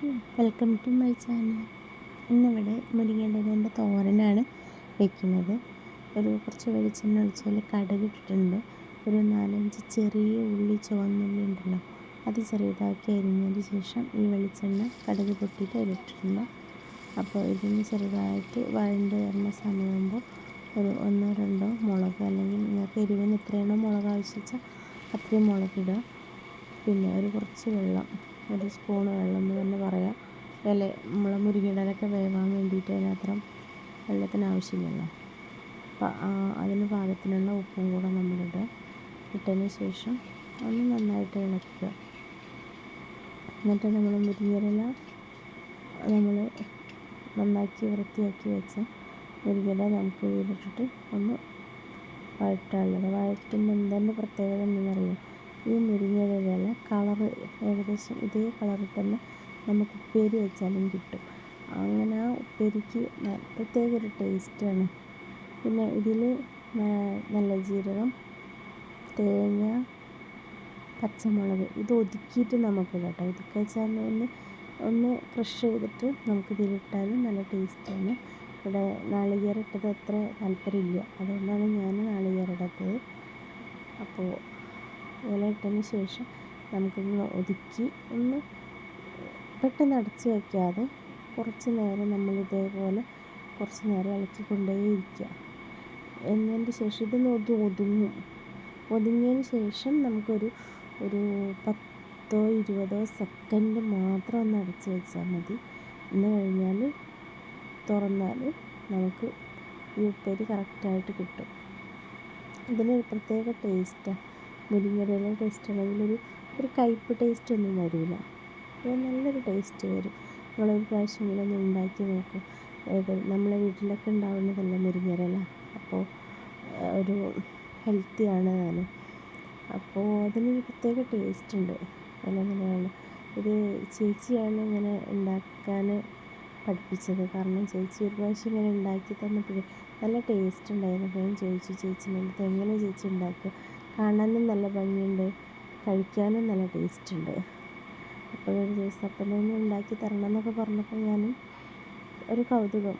Welcome to my channel. ഇന്നിവിടെ മുരിങ്ങേൻ്റെ തോരനാണ് വയ്ക്കുന്നത്. കുറച്ച് വെളിച്ചെണ്ണ ഒഴിച്ചതിൽ കടുക് ഇട്ടിട്ടുണ്ട്. ഒരു 4-5 ചെറിയ ഉള്ളി, ചുവന്നുള്ളി ഉണ്ടല്ലോ, അത് ചെറുതാക്കി അരിഞ്ഞതിന് ശേഷം ഈ വെളിച്ചെണ്ണ കടുക് പൊട്ടിയിട്ട് അതിലിട്ടിട്ടുണ്ട്. അപ്പോൾ ഇതിന് ചെറുതായിട്ട് വഴണ്ട് വരുന്ന സമയമാകുമ്പോൾ ഒരു 1-2 മുളക്, അല്ലെങ്കിൽ നിങ്ങൾക്ക് എരിവിന് എത്രയാണോ മുളക് ആവശ്യിച്ചാൽ അത്രയും മുളകിടുക. പിന്നെ കുറച്ച് വെള്ളം, 1 സ്പൂണ് വെള്ളം എന്ന് തന്നെ പറയാം. നമ്മളെ മുരിങ്ങയിലൊക്കെ വേവാൻ വേണ്ടിയിട്ട് അതിനത്ര വെള്ളത്തിന് ആവശ്യമില്ലല്ലോ. അപ്പം അതിന് പാകത്തിനുള്ള ഉപ്പും കൂടെ നമ്മളിടുക. ഇട്ടതിന് ശേഷം ഒന്ന് നന്നായിട്ട് ഇളക്കുക. എന്നിട്ട് നമ്മൾ മുരിങ്ങയില നമ്മൾ നന്നാക്കി വൃത്തിയാക്കി വെച്ച മുരിങ്ങയില നമുക്ക് ഇതിലിട്ടിട്ട് ഒന്ന് വഴറ്റാനുള്ളത്. വഴറ്റുമ്പോൾ എന്തെന്ന് പ്രത്യേകത എന്തെന്നറിയാം, ഈ മുരിങ്ങയില കളറ് ഏകദേശം ഇതേ കളറിൽ തന്നെ നമുക്ക് ഉപ്പേരി വെച്ചാലും കിട്ടും. അങ്ങനെ ആ ഉപ്പേരിക്ക് പ്രത്യേക ഒരു ടേസ്റ്റാണ്. പിന്നെ ഇതിൽ നല്ല ജീരകം, തേങ്ങ, പച്ചമുളക് ഇത് ഒതുക്കിയിട്ട് നമുക്കിടാം കേട്ടോ. ഒതുക്കുക വെച്ചാൽ ഒന്ന് ക്രഷ് ചെയ്തിട്ട് നമുക്കിതിലിട്ടാലും നല്ല ടേസ്റ്റാണ്. ഇവിടെ നാളികേരം ഇട്ടത് അത്ര താല്പര്യമില്ല, അതുകൊണ്ടാണ് ഞാൻ നാളികേരം ഇടാത്തത്. അപ്പോൾ ഇല ഇട്ടതിന് ശേഷം നമുക്കിങ്ങനെ ഒതുക്കി ഒന്ന് പെട്ടെന്ന് അടച്ച് വയ്ക്കാതെ കുറച്ച് നേരം നമ്മൾ ഇതേപോലെ കുറച്ച് നേരം ഇളക്കിക്കൊണ്ടേയിരിക്കുക. എന്നതിന് ശേഷം ഇതൊന്ന് ഒതുങ്ങിയതിന് ശേഷം നമുക്കൊരു 10-20 സെക്കൻഡ് മാത്രം ഒന്ന് അടച്ച് വെച്ചാൽ മതി. എന്ന് കഴിഞ്ഞാൽ തുറന്നാൽ നമുക്ക് ഈ ഉപ്പേരി കറക്റ്റായിട്ട് കിട്ടും. ഇതിനൊരു പ്രത്യേക ടേസ്റ്റാണ്. മുരിങ്ങയില ടേസ്റ്റ് ആണെങ്കിൽ ഒരു കയ്പ്പ് ടേസ്റ്റ് ഒന്നും വരില്ല. അപ്പോൾ നല്ലൊരു ടേസ്റ്റ് വരും. നിങ്ങളൊരു പ്രാവശ്യമെങ്കിലും ഒന്ന് ഉണ്ടാക്കി നോക്കും. നമ്മളെ വീട്ടിലൊക്കെ ഉണ്ടാവുന്നതല്ല മുരിങ്ങയില. അപ്പോൾ ഒരു ഹെൽത്തിയാണ് താനും. അപ്പോൾ അതിനൊരു പ്രത്യേക ടേസ്റ്റ് ഉണ്ട്. അങ്ങനെയാണ് ഇത് ചേച്ചിയാണ് ഇങ്ങനെ ഉണ്ടാക്കാൻ പഠിപ്പിച്ചത്. കാരണം ചേച്ചി ഒരു പ്രാവശ്യം ഇങ്ങനെ ഉണ്ടാക്കി തന്നപ്പോൾ നല്ല ടേസ്റ്റ് ഉണ്ടായിരുന്നു. അപ്പോൾ ഞാൻ ചോദിച്ചു ചേച്ചിൻ്റെ എങ്ങനെ ചേച്ചി ഉണ്ടാക്കുക, കാണാനും നല്ല ഭംഗിയുണ്ട്, കഴിക്കാനും നല്ല ടേസ്റ്റ് ഉണ്ട്. അപ്പോൾ ഒരു ദിവസം അപ്പം തന്നെ ഉണ്ടാക്കി തരണം എന്നൊക്കെ പറഞ്ഞപ്പോൾ ഞാനും ഒരു കൗതുകം,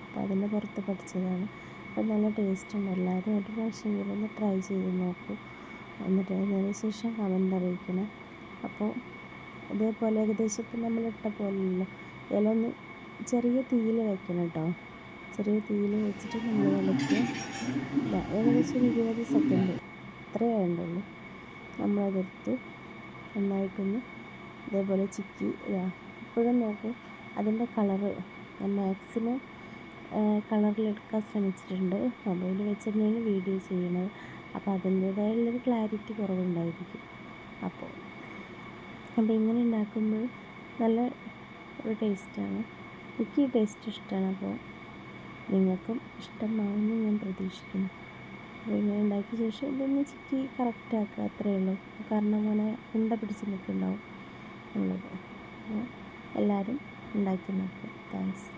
അപ്പോൾ അതിൻ്റെ പുറത്ത് പഠിച്ചതാണ്. അപ്പോൾ നല്ല ടേസ്റ്റ് ഉണ്ട്. എല്ലാവരും ഒരു പ്രാവശ്യമെങ്കിലും ഒന്ന് ട്രൈ ചെയ്ത് നോക്കൂ. എന്നിട്ട് അതിന് ശേഷം കമൻ്റ് അറിയിക്കണം. അപ്പോൾ ഇതേപോലെ ഏകദേശം ഇപ്പം നമ്മളിട്ട പോലെയല്ലോ, ഇല ഒന്ന് ചെറിയ തീയിൽ വെക്കണം കേട്ടോ. ചെറിയ തീയിൽ വെച്ചിട്ട് നമ്മൾ ഇളക്കുക. ഏകദേശം 20 സെക്കൻഡ് അത്രയേ വേണ്ടുള്ളൂ. നമ്മളതെടുത്ത് നന്നായിട്ടൊന്ന് ഇതേപോലെ ചിക്കി ഇപ്പോഴും നോക്കൂ, അതിൻ്റെ കളറ് ഞാൻ മാക്സിമം കളറിലെടുക്കാൻ ശ്രമിച്ചിട്ടുണ്ട്. മൊബൈൽ വെച്ച് തന്നെയാണ് വീഡിയോ ചെയ്യുന്നത്. അപ്പോൾ അതിൻ്റേതായുള്ളൊരു ക്ലാരിറ്റി കുറവുണ്ടായിരിക്കും. അപ്പോൾ ഇങ്ങനെ ഉണ്ടാക്കുമ്പോൾ നല്ല ഒരു ടേസ്റ്റാണ്. എനിക്ക് ഈ ടേസ്റ്റ് ഇഷ്ടമാണ്. അപ്പോൾ നിങ്ങൾക്കും ഇഷ്ടമാവുമെന്ന് ഞാൻ പ്രതീക്ഷിക്കുന്നു. അപ്പോൾ ഇങ്ങനെ ഉണ്ടാക്കിയ ശേഷം ഇതൊന്ന് ചിക്കി കറക്റ്റാക്കുക, അത്രയേ ഉള്ളൂ. കാരണം അങ്ങനെ ഉണ്ട പിടിച്ച് നിൽക്കുന്നുണ്ടാവും ഉള്ളത്. എല്ലാവരും ഉണ്ടാക്കി നോക്കുക. താങ്ക്സ്.